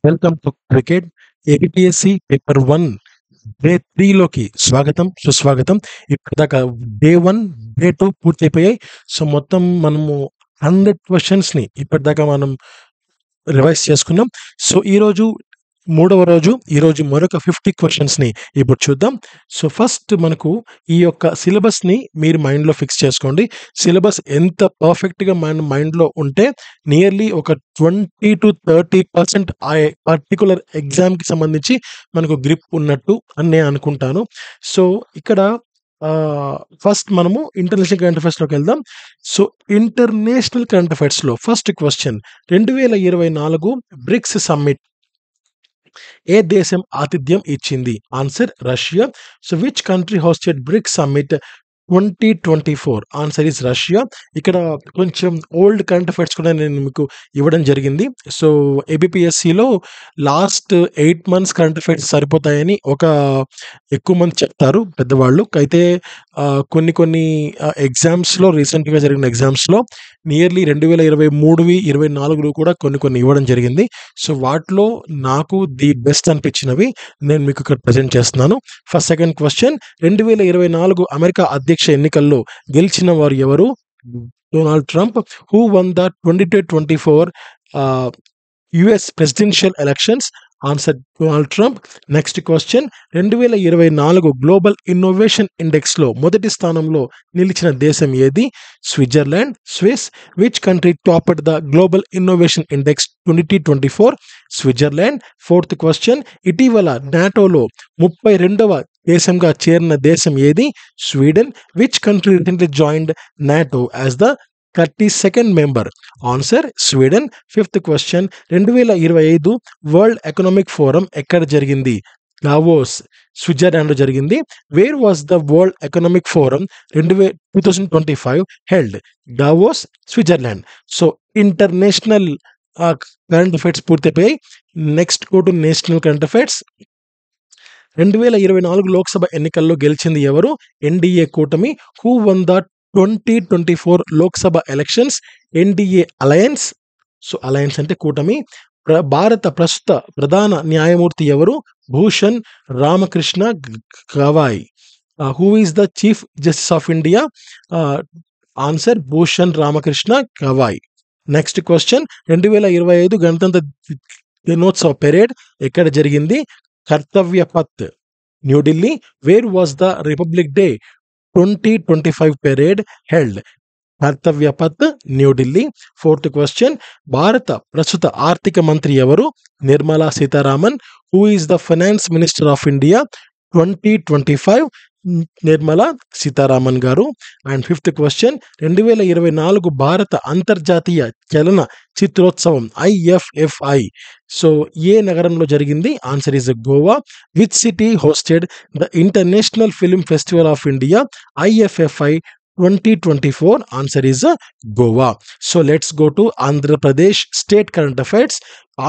Welcome to cricket APSC paper 1 day 3 లోకి స్వాగతం సుస్వాగతం. ఇప్పటిదాకా డే 1 డే 2 పూర్తయిపోయాయి. సో మొత్తం మనము 100 క్వశ్చన్స్ ని ఇప్పటిదాకా మనం రివైజ్ చేసుకున్నాం. సో ఈరోజు మూడవ రోజు. ఈరోజు మరొక 50 క్వశ్చన్స్ ని ఇప్పుడు చూద్దాం. సో ఫస్ట్ మనకు ఈ యొక్క సిలబస్ ని మీరు మైండ్ లో ఫిక్స్ చేసుకోండి. సిలబస్ ఎంత పర్ఫెక్ట్ గా మన మైండ్ లో ఉంటే నియర్లీ ఒక 20 to 30% ఆ పర్టికులర్ ఎగ్జామ్ కి సంబంధించి మనకు గ్రిప్ ఉన్నట్టు అని నేను అనుకుంటాను. సో ఇక్కడ ఫస్ట్ మనము ఇంటర్నేషనల్ కరెంట్ అఫైర్స్ లోకి వెళ్దాం. సో ఇంటర్నేషనల్ కరెంట్ అఫైర్స్ లో ఫస్ట్ క్వశ్చన్, 2024 బ్రిక్స్ సమ్మిట్ ఏ దేశం ఆతిథ్యం ఇచ్చింది? Answer Russia. So which country hosted bricks summit 2024? Answer is Russia. ఇక్కడ కొంచెం ఓల్డ్ కరెంట్ అఫైర్స్ కూడా నేను మీకు ఇవ్వడం జరిగింది. సో ఏబిపిఎస్సిలో లాస్ట్ 8 months కరెంట్ అఫైర్స్ సరిపోతాయని ఎక్కువ మంది చెప్తారు పెద్దవాళ్ళు. అయితే కొన్ని కొన్ని ఎగ్జామ్స్లో రీసెంట్గా జరిగిన ఎగ్జామ్స్లో నియర్లీ 2023 24 కూడా కొన్ని ఇవ్వడం జరిగింది. సో వాటిలో నాకు ది బెస్ట్ అనిపించినవి నేను మీకు ఇక్కడ ప్రజెంట్ చేస్తున్నాను. ఫస్ట్ సెకండ్ క్వశ్చన్, 2024 అమెరికా అధ్యక్ష ఎన్నికల్లో గెలిచిన వారు ఎవరు? Donald Trump. Who won the 2024 US presidential elections? Answer Donald Trump. Next question, 2024 global innovation index లో మొదటి స్థానంలో నిలిచిన దేశం ఏది? Switzerland, Swiss. Which country topped the global innovation index 2024? Switzerland. Fourth question, ఇటీవల నాటోలో 32వ దేశంగా చేరిన దేశం ఏది? Sweden. Which country recently joined NATO as the 32nd member? Answer Sweden. Fifth question, 2025 world economic forum ఎక్కడ జరిగింది? దావోస్, స్విట్జర్లాండ్ లో జరిగింది. Where was the world economic forum 2025 held? Davos, Switzerland. So international current affairs పూర్తయిపోయాయి. Next go to national current affairs. 2024 Lok Sabha ఎన్నికల్లో గెలిచింది ఎవరు? NDA కూటమి. Who won the 2024 Lok Sabha elections? NDA alliance. So alliance అంటే కూటమి. భారత ప్రస్తుత ప్రధాన న్యాయమూర్తి ఎవరు? Bhushan Ramakrishna Gavai. Who is the chief justice of India? Answer Bhushan Ramakrishna Gavai. Next question, 2025 గణతంత్ర దినోత్సవ పెరేడ్ ఎక్కడ జరిగింది? కర్తవ్య పత్, New Delhi. Wear was the republic day 2025 parade held? కర్తవ్య పత్, న్యూఢిల్లీ. ఫోర్త్ క్వశ్చన్, భారత ప్రస్తుత ఆర్థిక మంత్రి ఎవరు? Nirmala Sitharaman. Who is the finance minister of India 2025? Nirmala Sitharaman గారు. అండ్ ఫిఫ్త్ క్వశ్చన్, 2024 భారత అంతర్జాతీయ చలన చిత్రోత్సవం IFFI సో ఏ నగరంలో జరిగింది? Answer is Goa. Which city hosted the International Film Festival of India IFFI 2024? Answer is Goa. So let's go to Andhra Pradesh state current affairs.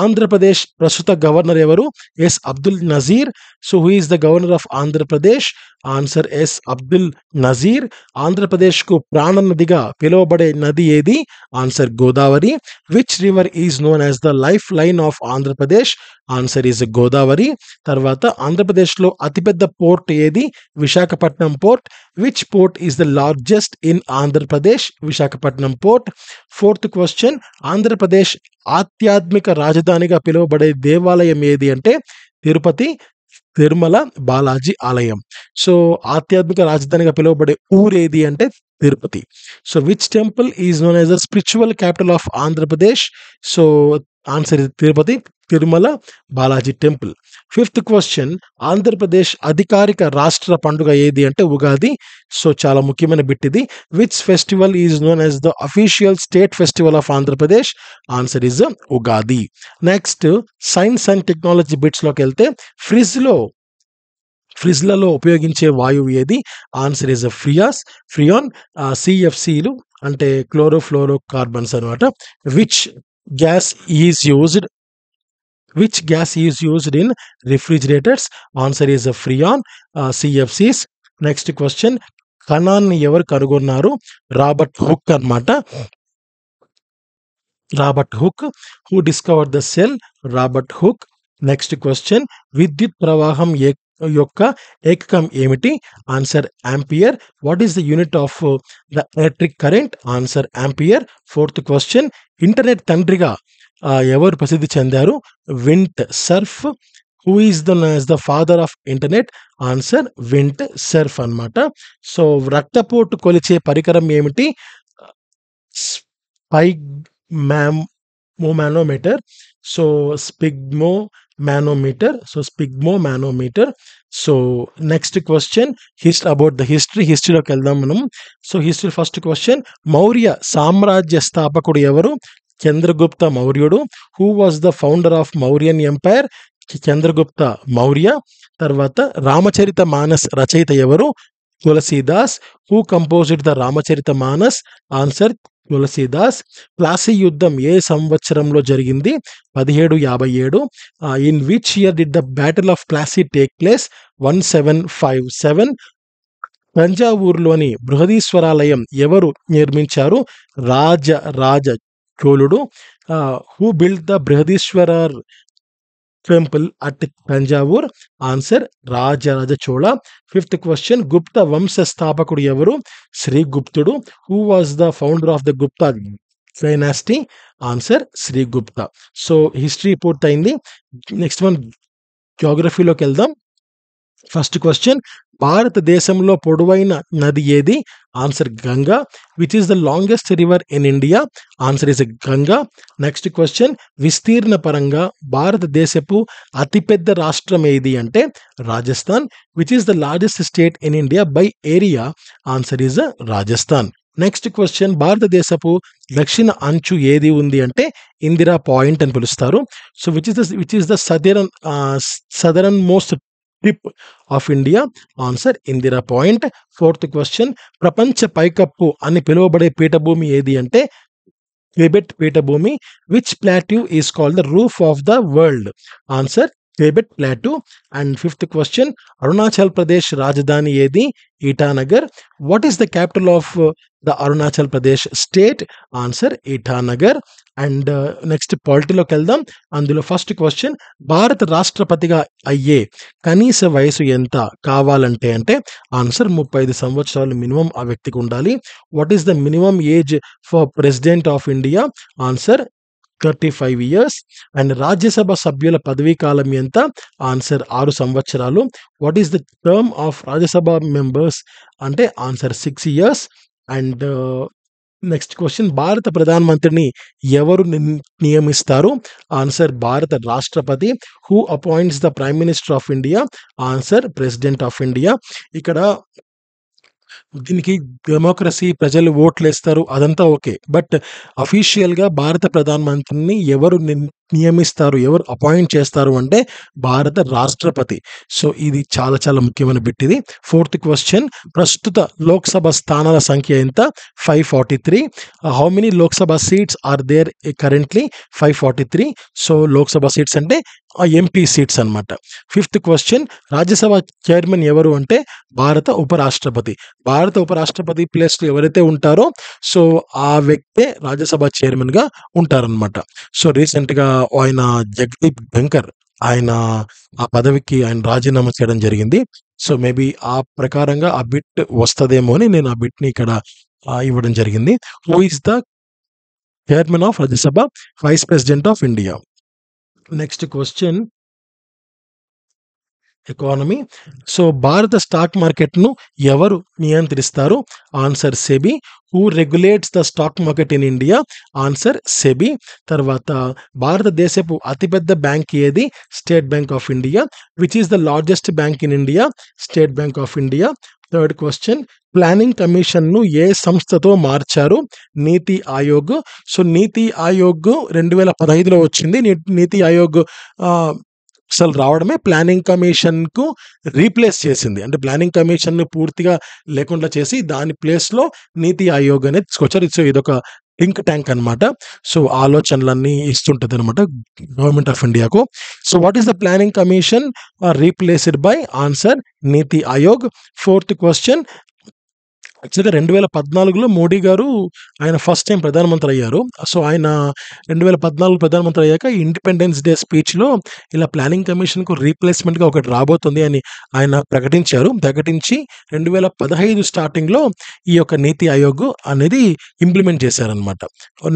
Andhra Pradesh ప్రస్తుత governor ఎవరు? S Abdul Nazeer. So who is the governor of Andhra Pradesh? Answer S Abdul Nazeer. Andhra Pradesh కు ప్రాణ నదిగా పిలువబడే నది ఏది? Answer Godavari. Which river is known as the lifeline of Andhra Pradesh? Answer is Godavari. తర్వాత ఆంధ్రప్రదేశ్లో అతిపెద్ద పోర్ట్ ఏది? Visakhapatnam port. Which port is the largest in Andhra Pradesh? Visakhapatnam port. Fourth question, Andhra Pradesh ఆధ్యాత్మిక రాజధానిగా పిలువబడే దేవాలయం ఏది అంటే తిరుపతి తిరుమల బాలాజీ ఆలయం. సో ఆధ్యాత్మిక రాజధానిగా పిలువబడే ఊరేది అంటే Tirupati. So which temple is known as the spiritual capital of Andhra Pradesh? So answer is Tirupati Tirumala Balaji temple. Fifth question, Andhra Pradesh అధికారిక రాష్ట్ర పండుగ ఏది అంటే ఉగాది. సో చాలా ముఖ్యమైన బిట్ ఇది. Which festival is known as the official state festival of Andhra Pradesh? Answer is Ugadi. Next science and technology bits లోకి వెళ్తే, ఫ్రిజ్లలో ఉపయోగించే వాయువు ఏది? Answer is freon. CFCలు అంటే క్లోరోఫ్లోరో కార్బన్స్ అనమాట. Which gas is used in refrigerators? Answer is freon, CFCs. Next question, కణాన్ని ఎవరు కనుగొన్నారు? రాబర్ట్ హుక్ అన్నమాట. Robert Hooke. Who discovered the cell? Robert Hooke. Next question, విద్యుత్ ప్రవాహం యొక్క ఏకకం ఏమిటి? Answer ampere. What is the unit of the electric current? Answer ampere. Fourth question, internet తండ్రిగా ఎవరు ప్రసిద్ధి చెందారు? Vint Cerf. Who is the father of internet? Answer Vint Surf అన్నమాట. సో రక్తపోటు కొలిచే పరికరం ఏమిటి? Sphygmomanometer. So sphygmomanometer. So next question, about the హిస్టరీలోకి వెళ్దాం మనం. So history first question, Maurya సామ్రాజ్య స్థాపకుడు ఎవరు? చంద్రగుప్త మౌర్యుడు. Who was the founder of Mauryan empire? Chandragupta Maurya. తర్వాత రామచరిత మానస్ రచయిత ఎవరు? Tulsidas. Who composed the Ramacharita Manas? Answer Tulsidas. Plassey యుద్ధం ఏ సంవత్సరంలో జరిగింది? 1757. In which year did the battle of Plassey take place? 1757. తంజావూరులోని బృహదీశ్వరాలయం ఎవరు నిర్మించారు? రాజ చోళుడు. Who build the Brihadeeswarar temple at Thanjavur? Answer Rajaraja Chola. Fifth question, Gupta వంశ స్థాపకుడు ఎవరు? శ్రీగుప్తుడు. Who was the founder of the Gupta dynasty? Answer Srigupta. So history పూర్తయింది. నెక్స్ట్ వన్ జియోగ్రఫీలోకి వెళ్దాం. ఫస్ట్ క్వశ్చన్, భారతదేశంలో పొడవైన నది ఏది? Answer Ganga. Which is the longest river in India? Answer is Ganga. Next question, విస్తీర్ణ పరంగా భారతదేశపు అతిపెద్ద రాష్ట్రం ఏది అంటే Rajasthan. Which is the largest state in India by area? Answer is Rajasthan. Next question, భారతదేశపు దక్షిణ అంచు ఏది ఉంది అంటే ఇందిరా పాయింట్ అని పిలుస్తారు. So which is the southernmost tip of India? Answer Indira point. Fourth question, ప్రపంచ పైకప్పు అని పిలువబడే పీఠభూమి ఏది అంటే టిబెట్ పీఠభూమి. Which plateau is called the roof of the world? Answer Tibet plateau. And fifth question, Arunachal Pradesh రాజధాని ఏది? Itanagar. What is the capital of the Arunachal Pradesh state? Answer Itanagar. And next పాలిటీలోకి వెళ్దాం. అందులో ఫస్ట్ క్వశ్చన్, భారత రాష్ట్రపతిగా అయ్యే కనీస వయసు ఎంత కావాలంటే అంటే ఆన్సర్ 35 సంవత్సరాలు మినిమం ఆ వ్యక్తికి ఉండాలి. What is the minimum age for president of India? Answer 35 years. And Rajya Sabha సభ్యుల పదవీ కాలం ఎంత? ఆన్సర్ 6 సంవత్సరాలు. What is the term of Rajya Sabha members అంటే answer 6 years. And next question, భారత ప్రధానమంత్రిని ఎవరు నియమిస్తారు? ఆన్సర్ భారత రాష్ట్రపతి. Who appoints the prime minister of India? Answer president of India. ఇక్కడ దీనికి డెమోక్రసీ, ప్రజలు ఓట్లు వేస్తారు, అదంతా ఓకే. బట్ అఫీషియల్గా భారత ప్రధానమంత్రిని ఎవరు నియమిస్తారు, ఎవరు అపాయింట్ చేస్తారు అంటే భారత రాష్ట్రపతి. సో ఇది చాలా చాలా ముఖ్యమైన బిట్ ఇది. ఫోర్త్ క్వశ్చన్, ప్రస్తుత లోక్సభ స్థానాల సంఖ్య ఎంత? 543. How many Lok Sabha seats are there currently? 543. So Lok Sabha seats అంటే ఎంపీ సీట్స్ అనమాట. ఫిఫ్త్ క్వశ్చన్, రాజ్యసభ చైర్మన్ ఎవరు అంటే భారత ఉపరాష్ట్రపతి. భారత ఉపరాష్ట్రపతి ప్లేస్లో ఎవరైతే ఉంటారో సో ఆ వ్యక్తే రాజ్యసభ చైర్మన్గా ఉంటారనమాట. సో రీసెంట్గా ఆయన జగదీప్ ధంకర్ ఆయన ఆ పదవికి ఆయన రాజీనామా చేయడం జరిగింది. సో మేబీ ఆ ప్రకారంగా ఆ బిట్ వస్తుందేమో అని నేను ఆ బిట్ని ఇక్కడ ఇవ్వడం జరిగింది. Who is the chairman of Rajya Sabha? Vice president of India. Next question, economy. So భారత స్టాక్ మార్కెట్ను ఎవరు నియంత్రిస్తారు? Answer SEBI. Who regulates the stock market in India? Answer SEBI. తర్వాత భారతదేశపు అతిపెద్ద బ్యాంక్ ఏది? State Bank of India. Which is the largest bank in India? State Bank of India. Third question, planning కమిషన్ను ఏ సంస్థతో మార్చారు? నీతి ఆయోగ్. సో నీతి ఆయోగ్ 2015లో వచ్చింది. నీతి ఆయోగ్ అసలు రావడమే ప్లానింగ్ కమిషన్కు రీప్లేస్ చేసింది. అంటే ప్లానింగ్ కమిషన్ను పూర్తిగా లేకుండా చేసి దాని ప్లేస్లో నీతి ఆయోగ్ అనేది తీసుకొచ్చారు. సో ఇదొక థింక్ ట్యాంక్ అనమాట. సో ఆలోచనలన్నీ ఇస్తుంటుంది అనమాట గవర్నమెంట్ ఆఫ్ ఇండియాకు. So what is the planning commission replaced by? Answer NITI Aayog. Fourth question, యాక్చువల్‌గా 2014లో మోడీ గారు ఆయన ఫస్ట్ టైమ్ ప్రధానమంత్రి అయ్యారు. సో, ఆయన 2014 ప్రధానమంత్రి అయ్యాక ఇండిపెండెన్స్ డే స్పీచ్‌లో ఇలా ప్లానింగ్ కమిషన్‌కు రీప్లేస్‌మెంట్‌గా ఒకటి రాబోతుంది అని ఆయన ప్రకటించారు. ప్రకటించి 2015 స్టార్టింగ్‌లో ఈ యొక్క నీతి ఆయోగ్ అనేది ఇంప్లిమెంట్ చేశారనమాట.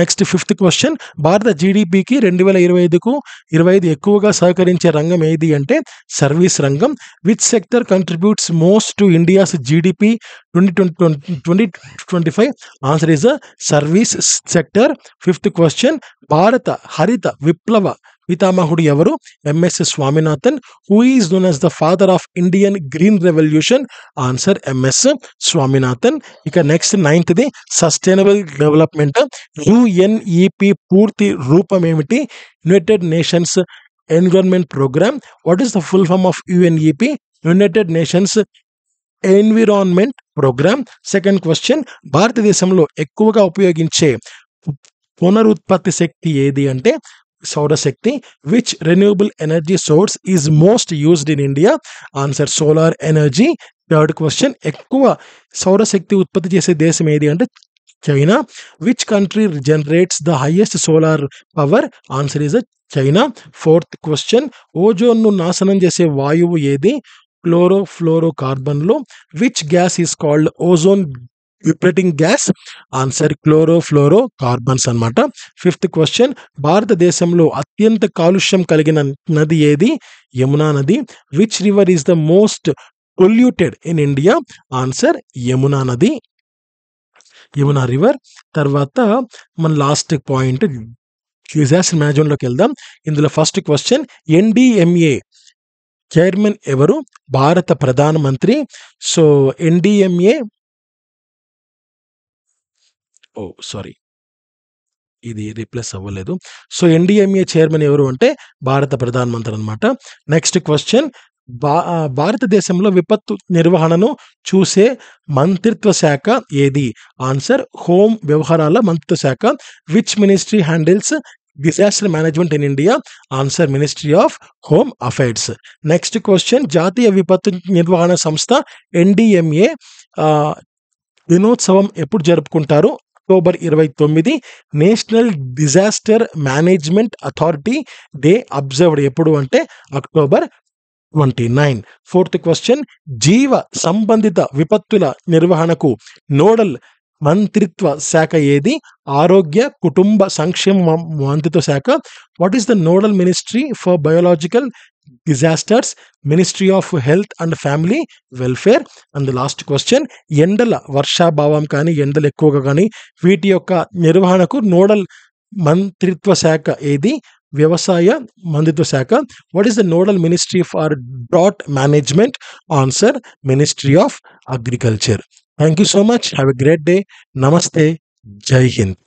నెక్స్ట్ ఫిఫ్త్ క్వెషన్, భారత జీడీపీకి 2025కు 25 ఎక్కువగా సహకరించే రంగం ఏది అంటే సర్వీస్ రంగం. Which sector contributes most to India's GDP 2025? Answer is service sector. Fifth question, భారత హరిత విప్లవ పితామహుడు ఎవరు? MS Swaminathan. Who is known as the father of Indian green revolution? Answer MS Swaminathan. ఇక నెక్స్ట్ నైన్త్ది సస్టైనబుల్ డెవలప్మెంట్. యుఎన్ఈపి పూర్తి రూపం ఏమిటి? United Nations Environment Programme. What is the full form of UNEP? United Nations Environment Programme. Second question, భారతదేశంలో ఎక్కువగా ఉపయోగించే పునరుత్పత్తి శక్తి ఏది అంటే సౌరశక్తి. Which renewable energy source is most used in India? Answer solar energy. Third question, ఎక్కువ సౌరశక్తి ఉత్పత్తి చేసే దేశం ఏది అంటే China. Which country generates the highest solar power? Answer is China. Fourth question, ఓజోన్ను నాశనం చేసే వాయువు ఏది? క్లోరోఫ్లోరోకార్బన్లో. Which gas is called ozone depleting gas? Answer chlorofluorocarbons అనమాట. ఫిఫ్త్ క్వశ్చన్, భారతదేశంలో అత్యంత కాలుష్యం కలిగిన నది ఏది? యమునా నది. Which river is the most polluted in India? Answer Yamuna నది, యమునా రివర్. తర్వాత మన లాస్ట్ పాయింట్ డిజాస్టర్ మేనేజ్మెంట్లోకి వెళ్దాం. ఇందులో ఫస్ట్ క్వశ్చన్, ఎన్డిఎంఏ చైర్మన్ ఎవరు? భారత ప్రధానమంత్రి. సో ఎన్డిఎంఏ సారీ, ఇది రీప్లేస్ అవ్వలేదు. సో ఎన్డిఎంఏ చైర్మన్ ఎవరు అంటే భారత ప్రధానమంత్రి అనమాట. నెక్స్ట్ క్వశ్చన్, భారతదేశంలో విపత్తు నిర్వహణను చూసే మంత్రిత్వ శాఖ ఏది? ఆన్సర్ హోం వ్యవహారాల మంత్రిత్వ శాఖ. Which ministry handles disaster management in India? Answer ministry of home affairs. Next question, జాతీయ విపత్తు నిర్వహణ సంస్థ ఎన్డిఎంఏ దినోత్సవం ఎప్పుడు జరుపుకుంటారు? October 29. National disaster management authority day observed ఎప్పుడు అంటే అక్టోబర్ 29. ఫోర్త్ క్వశ్చన్, జీవ సంబంధిత విపత్తుల నిర్వహణకు నోడల్ మంత్రిత్వ శాఖ ఏది? ఆరోగ్య కుటుంబ సంక్షేమ మంత్రిత్వ శాఖ. What is the nodal ministry for biological disasters? Ministry of health and family welfare. And last question, ఎండల వర్షాభావం కానీ ఎండలు ఎక్కువగా కానీ వీటి యొక్క నిర్వహణకు నోడల్ మంత్రిత్వ శాఖ ఏది? వ్యవసాయ మంత్రిత్వ శాఖ. What is the nodal ministry for drought management? Answer ministry of agriculture. Thank you so much. Have a great day. నమస్తే. జై హింద్.